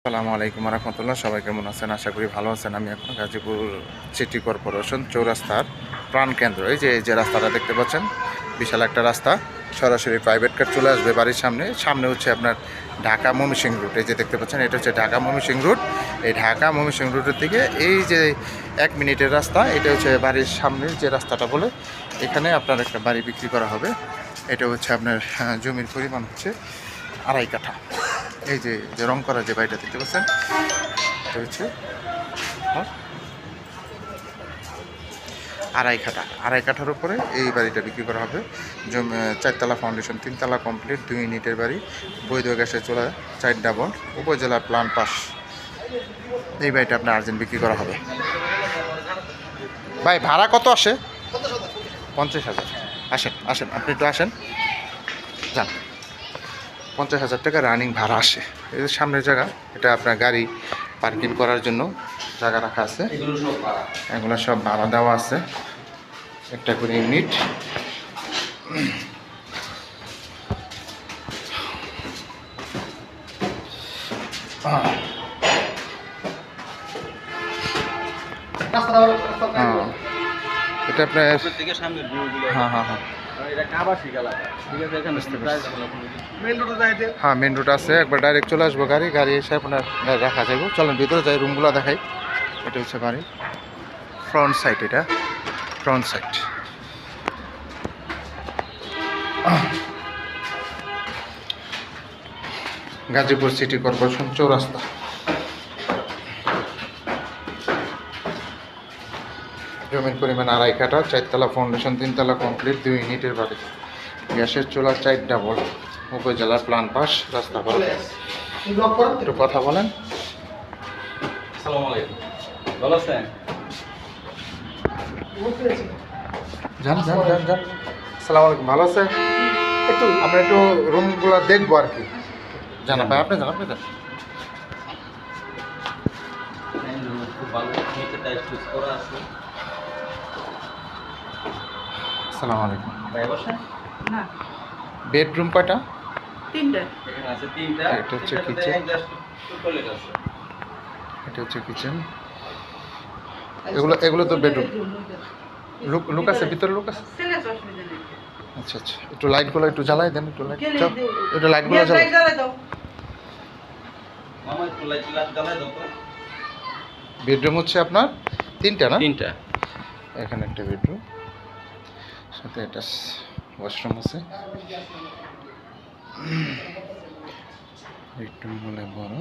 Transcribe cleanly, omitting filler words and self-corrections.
আসসালামু আলাইকুম রহমতুল্লাহ। সবাই কেমন আছেন? আশা করি ভালো আছেন। আমি এখন গাজীপুর সিটি কর্পোরেশন চৌরাস্তার প্রাণকেন্দ্র। এই যে রাস্তাটা দেখতে পাচ্ছেন, বিশাল একটা রাস্তা, সরাসরি প্রাইভেট কার চলে আসবে বাড়ির সামনে। সামনে হচ্ছে আপনার ঢাকা ময়মনসিংহ রুট। এই যে দেখতে পাচ্ছেন, এটা হচ্ছে ঢাকা ময়মনসিংহ রুট। এই ঢাকা ময়মনসিংহ রুটের দিকে এই যে 1 মিনিটের রাস্তা, এটা হচ্ছে বাড়ির সামনের যে রাস্তাটা বলে, এখানে আপনার একটা বাড়ি বিক্রি করা হবে। এটা হচ্ছে আপনার জমির পরিমাণ হচ্ছে 2.5 কাঠা। এই যে রং করা যে বাড়িটা দেখতে পাচ্ছেন, এটা হচ্ছে 2.5 কাঠার উপরে এই বাড়িটা বিক্রি করা হবে। 4 তলা ফাউন্ডেশন, 3 তলা কমপ্লিট, 2 ইউনিটের বাড়ি, বৈধ গ্যাসের চুলা, 4 ডাবল, উপজেলার প্ল্যান পাস। এই বাড়িটা আপনার আর্জেন্ট বিক্রি করা হবে। ভাই ভাড়া কত আসে? 50,000। আসেন আপনি একটু আসেন, যান। 50,000 টাকা রানিং ভাড়া আসে। এই যে সামনের জায়গা, এটা আপনার গাড়ি পার্কিং করার জন্য জায়গা রাখা আছে। এগুলো সব ভাড়া দেওয়া আছে, একটা করে ইউনিট। এটা আপনার হ্যাঁ মেন রোড আছে, একবার ডাইরেক্ট চলে আসবো গাড়ি এসে আপনার রাখা যাবো। চলেন ভিতরে যাই, রুমগুলো দেখাই। এটা হচ্ছে বাড়ি ফ্রন্ট সাইড, এটা front side. Gazipur city corporation চৌরাস্তা। জমির পরিমাণ 2.5 কাঠা, 4 তলা ফাউন্ডেশন, 3 তলা কমপ্লিট, 2 ইউনিটের বাড়ি, গ্যাসের চুলা, 4 ডাবল, উপজেলার প্ল্যান পাস, রাস্তা ভালো। একটু কথা বলেন। আসসালামু আলাইকুম, ভালো আছেন? যান। আসসালামু আলাইকুম, ভালো আছেন? আমরা একটু রুমগুলো দেখবো আর কি। জানা ভাই, আপনি যান। খুব ভালো, নিচে টাইলস ইউজ করা আছে। আসসালামু আলাইকুম। ভাই বসেন। না, বেডরুম কয়টা? 3টা। এখানে আছে 3টা। এটা হচ্ছে কিচেন। টয়লেট আছে। এটা হচ্ছে কিচেন। এগুলো তো বেডরুম। লোক আছে ভিতরে, লোক আছে। আচ্ছা, একটু লাইটগুলো একটু জ্বালাই দেন, একটু লাইটগুলো জ্বালাই। মামা একটু লাইট জ্বালায় দাও তো। বেডরুম হচ্ছে আপনার 3টা না? 3টা। এখানে একটা বেডরুম, সাথে একটা ওয়াশরুম আছে। বেডরুম বলে বড়।